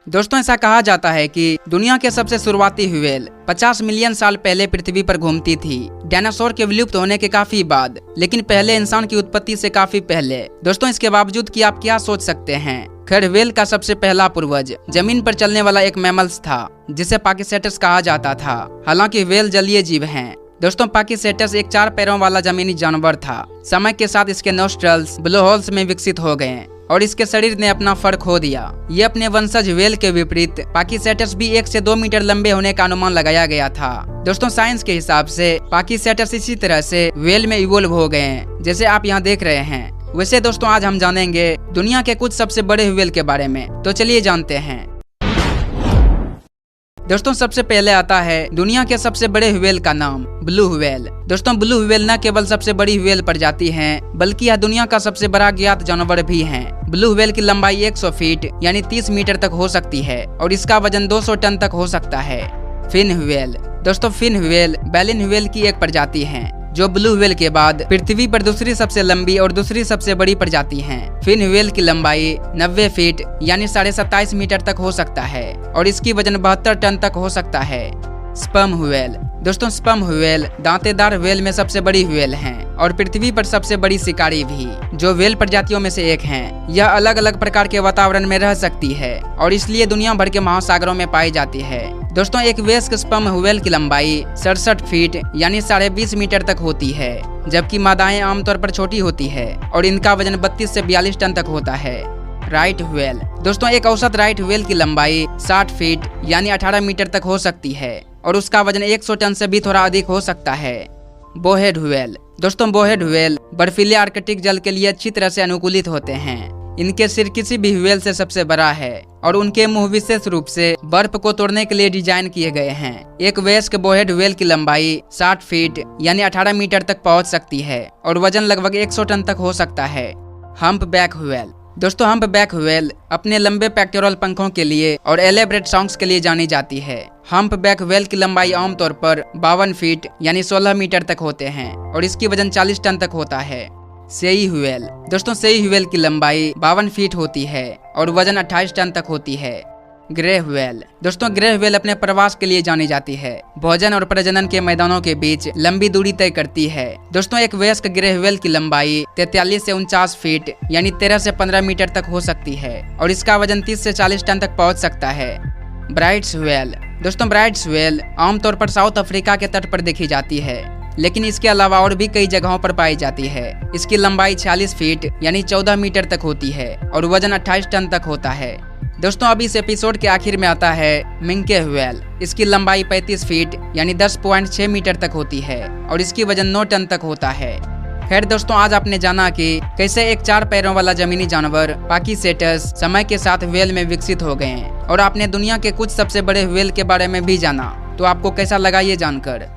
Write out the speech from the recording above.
दोस्तों ऐसा कहा जाता है कि दुनिया के सबसे शुरुआती व्हेल 50 मिलियन साल पहले पृथ्वी पर घूमती थी, डायनासोर के विलुप्त होने के काफी बाद, लेकिन पहले इंसान की उत्पत्ति से काफी पहले। दोस्तों इसके बावजूद कि आप क्या सोच सकते हैं, खैर व्हेल का सबसे पहला पूर्वज जमीन पर चलने वाला एक मैमल्स था जिसे पाकिसेटस कहा जाता था। हालांकि व्हेल जलीय जीव हैं। दोस्तों पाकिसेटस एक 4 पैरों वाला जमीनी जानवर था। समय के साथ इसके नोस्ट्रल्स ब्लोहोल्स में विकसित हो गए और इसके शरीर ने अपना फर खो दिया। ये अपने वंशज व्हेल के विपरीत पाकिसेटस भी 1 से 2 मीटर लंबे होने का अनुमान लगाया गया था। दोस्तों साइंस के हिसाब से पाकिसेटस इसी तरह से व्हेल में इवोल्व हो गए हैं जैसे आप यहाँ देख रहे हैं। वैसे दोस्तों आज हम जानेंगे दुनिया के कुछ सबसे बड़े व्हेल के बारे में, तो चलिए जानते हैं। दोस्तों सबसे पहले आता है दुनिया के सबसे बड़े व्हेल का नाम, ब्लू व्हेल। दोस्तों ब्लू व्हेल न केवल सबसे बड़ी व्हेल प्रजाति है बल्कि यह दुनिया का सबसे बड़ा ज्ञात जानवर भी है। ब्लू व्हेल की लंबाई 100 फीट यानी 30 मीटर तक हो सकती है और इसका वजन 200 टन तक हो सकता है। Fin whale. दोस्तों फिन व्हेल बैलिन व्हेल की एक प्रजाति है जो ब्लू व्हेल के बाद पृथ्वी पर दूसरी सबसे लंबी और दूसरी सबसे बड़ी प्रजाति है। फिन व्हेल की लंबाई 90 फीट यानी 27.5 मीटर तक हो सकता है और इसकी वजन 72 टन तक हो सकता है। Sperm whale. दोस्तों स्पर्म व्हेल दांतेदार व्हेल में सबसे बड़ी व्हेल हैं और पृथ्वी पर सबसे बड़ी शिकारी भी, जो व्हेल प्रजातियों में से एक हैं। यह अलग अलग प्रकार के वातावरण में रह सकती है और इसलिए दुनिया भर के महासागरों में पाई जाती है। दोस्तों एक वयस्क स्पर्म व्हेल की लंबाई 67 फीट यानी 20.5 मीटर तक होती है, जबकि मादाएं आमतौर पर छोटी होती है और इनका वजन 32 से 42 टन तक होता है। Right whale. दोस्तों एक औसत राइट व्हेल की लंबाई 60 फीट यानी 18 मीटर तक हो सकती है और उसका वजन 100 टन से भी थोड़ा अधिक हो सकता है। Bowhead whale. दोस्तों बोहेड व्हेल बर्फीले आर्कटिक जल के लिए अच्छी तरह से अनुकूलित होते हैं। इनके सिर किसी भी व्हेल से सबसे बड़ा है और उनके मुंह विशेष रूप से बर्फ को तोड़ने के लिए डिजाइन किए गए हैं। एक वयस्क बोहेड व्हेल की लंबाई 60 फीट यानी 18 मीटर तक पहुंच सकती है और वजन लगभग 100 टन तक हो सकता है। Humpback whale. दोस्तों हम्पबैक व्हेल अपने लंबे पेक्टोरल पंखों के लिए और एलेब्रेट सॉन्ग्स के लिए जानी जाती है। हम्पबैक व्हेल की लंबाई आमतौर पर 52 फीट यानी 16 मीटर तक होते हैं और इसकी वजन 40 टन तक होता है। सेई व्हेल। दोस्तों सेई व्हेल की लंबाई 52 फीट होती है और वजन 28 टन तक होती है। Grey whale. दोस्तों ग्रे व्हेल अपने प्रवास के लिए जानी जाती है। भोजन और प्रजनन के मैदानों के बीच लंबी दूरी तय करती है। दोस्तों एक वयस्क ग्रे व्हेल की लंबाई 43 से 49 फीट यानी 13 से 15 मीटर तक हो सकती है और इसका वजन 30 से 40 टन तक पहुंच सकता है। Brides whale. दोस्तों ब्राइट्स व्हेल आमतौर पर साउथ अफ्रीका के तट पर देखी जाती है, लेकिन इसके अलावा और भी कई जगहों पर पाई जाती है। इसकी लंबाई 46 फीट यानी 14 मीटर तक होती है और वजन 28 टन तक होता है। दोस्तों अब इस एपिसोड के आखिर में आता है मिंके व्हेल। इसकी लंबाई 35 फीट यानी 10.6 मीटर तक होती है और इसकी वजन 9 टन तक होता है। खैर दोस्तों आज आपने जाना कि कैसे एक 4 पैरों वाला जमीनी जानवर पाकिसेटस समय के साथ व्हेल में विकसित हो गए और आपने दुनिया के कुछ सबसे बड़े व्हेल के बारे में भी जाना। तो आपको कैसा लगा ये जानकर?